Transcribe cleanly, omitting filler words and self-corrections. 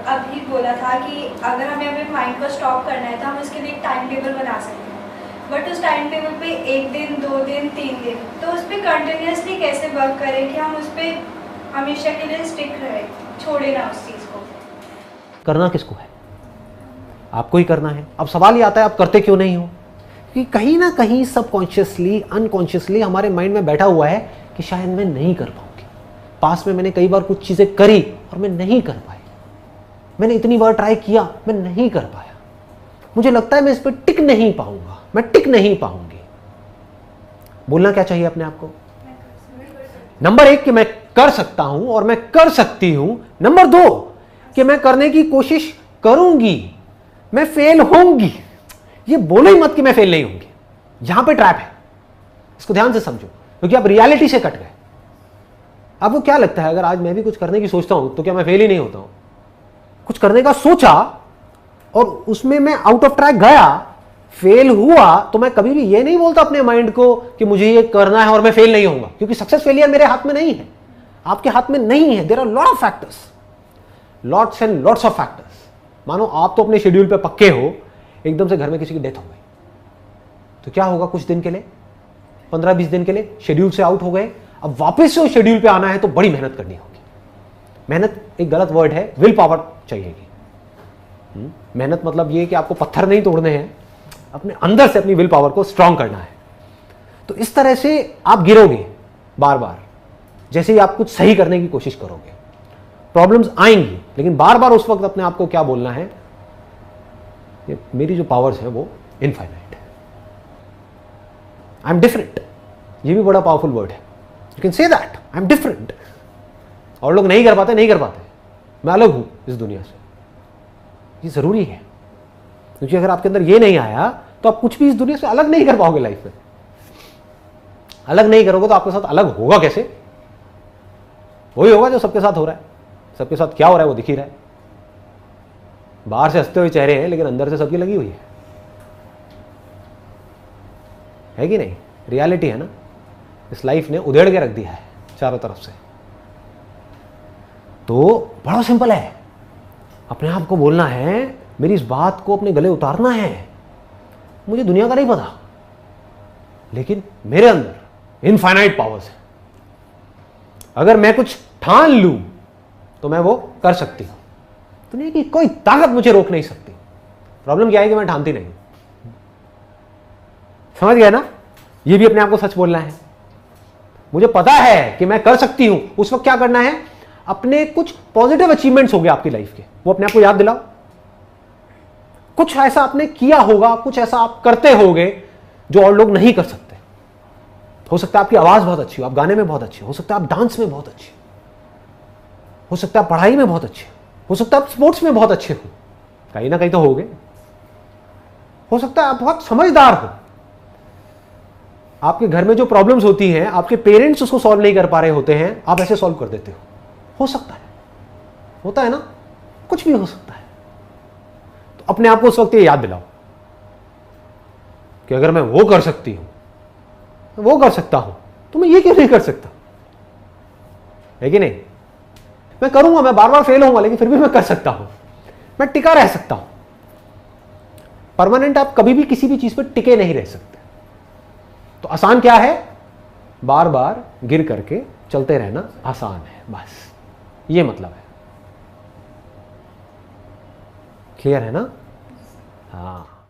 अभी बोला था कि अगर हमें अपने माइंड को स्टॉप करना है तो हम उसके लिए एक टाइम टेबल बना सकते हैं, बट उस टाइम टेबल पे 1 दिन 2 दिन 3 दिन, तो उस पर कंटिन्यूसली कैसे वर्क करें कि हम उस पर हमेशा के लिए स्टिक रहे, छोड़े ना उस चीज़ को। करना किसको है? आपको ही करना है। अब सवाल ये आता है आप करते क्यों नहीं हो? कि कहीं ना कहीं सबकॉन्शियसली अनकॉन्शियसली हमारे माइंड में बैठा हुआ है कि शायद मैं नहीं कर पाऊंगी। पास में मैंने कई बार कुछ चीजें करी और मैं नहीं कर पाई, मैंने इतनी बार ट्राई किया, मैं नहीं कर पाया, मुझे लगता है मैं इस पर टिक नहीं पाऊंगा, मैं टिक नहीं पाऊंगी। बोलना क्या चाहिए अपने आप को? नंबर 1 कि मैं कर सकता हूं और मैं कर सकती हूं। नंबर 2 कि मैं करने की कोशिश करूंगी, मैं फेल होंगी। ये बोलो ही मत कि मैं फेल नहीं होंगी, यहां पे ट्रैप है, इसको ध्यान से समझो, क्योंकि आप रियलिटी से कट गए। आपको क्या लगता है अगर आज मैं भी कुछ करने की सोचता हूं तो क्या मैं फेल ही नहीं होता हूं? कुछ करने का सोचा और उसमें मैं आउट ऑफ ट्रैक गया, फेल हुआ, तो मैं कभी भी ये नहीं बोलता अपने माइंड को कि मुझे ये करना है और मैं फेल नहीं होऊंगा, क्योंकि सक्सेस फेलियर मेरे हाथ में नहीं है, आपके हाथ में नहीं है। There are lot of factors, lots and lots of factors. मानो आप तो अपने शेड्यूल पे पक्के हो, एकदम से घर में किसी की डेथ हो गई तो क्या होगा? कुछ दिन के लिए, 15-20 दिन के लिए शेड्यूल से आउट हो गए, अब वापस से उस शेड्यूल पे आना है तो बड़ी मेहनत करनी होगी। मेहनत एक गलत वर्ड है, विल पावर चाहिएगी। मेहनत मतलब ये कि आपको पत्थर नहीं तोड़ने हैं, अपने अंदर से अपनी विल पावर को स्ट्रांग करना है। तो इस तरह से आप गिरोगे बार बार, जैसे ही आप कुछ सही करने की कोशिश करोगे प्रॉब्लम्स आएंगी, लेकिन बार बार उस वक्त अपने आप को क्या बोलना है? ये मेरी जो पावर्स है वो इनफाइनाइट है, आई एम डिफरेंट। ये भी बड़ा पावरफुल वर्ड है, you can say that, I am different. और लोग नहीं कर पाते, नहीं कर पाते, मैं अलग हूं इस दुनिया से। ये जरूरी है, क्योंकि अगर आपके अंदर ये नहीं आया तो आप कुछ भी इस दुनिया से अलग नहीं कर पाओगे। लाइफ में अलग नहीं करोगे तो आपके साथ अलग होगा कैसे? वही होगा जो सबके साथ हो रहा है। सबके साथ क्या हो रहा है वो दिख ही रहा है। बाहर से हंसते हुए चेहरे हैं, लेकिन अंदर से सबकी लगी हुई है कि नहीं? रियलिटी है ना। इस लाइफ ने उधेड़ के रख दिया है चारों तरफ से। तो बड़ा सिंपल है, अपने आप को बोलना है, मेरी इस बात को अपने गले उतारना है। मुझे दुनिया का नहीं पता, लेकिन मेरे अंदर इनफाइनाइट पावर्स है। अगर मैं कुछ ठान लूं तो मैं वो कर सकती हूं, दुनिया की कोई ताकत मुझे रोक नहीं सकती। प्रॉब्लम क्या है कि मैं ठानती नहीं। समझ गया ना? ये भी अपने आप को सच बोलना है। मुझे पता है कि मैं कर सकती हूं, उस वक्त क्या करना है? अपने कुछ पॉजिटिव अचीवमेंट्स हो गए आपकी लाइफ के, वो अपने आप को याद दिलाओ। कुछ ऐसा आपने किया होगा, कुछ ऐसा आप करते होगे जो और लोग नहीं कर सकते। हो सकता है आपकी आवाज बहुत अच्छी हो, आप गाने में बहुत अच्छे हो सकता है आप डांस में बहुत अच्छे हो सकता है आप पढ़ाई में बहुत अच्छे हो सकता है आप स्पोर्ट्स में बहुत अच्छे हो, कहीं ना कहीं तो होगे। हो सकता है आप बहुत समझदार हो, आपके घर में जो प्रॉब्लम्स होती हैं आपके पेरेंट्स उसको सॉल्व नहीं कर पा रहे होते हैं, आप ऐसे सॉल्व कर देते हो सकता है, होता है ना, कुछ भी हो सकता है। तो अपने आप को उस वक्त ये याद दिलाओ कि अगर मैं वो कर सकती हूं, वो कर सकता हूं, तो मैं ये क्यों नहीं कर सकता? है कि नहीं? मैं करूंगा, मैं बार बार फेल होऊंगा, लेकिन फिर भी मैं कर सकता हूं, मैं टिका रह सकता हूं। परमानेंट आप कभी भी किसी भी चीज पर टिके नहीं रह सकते। तो आसान क्या है? बार बार गिर करके चलते रहना आसान है, बस ये मतलब है। क्लियर है ना? हाँ।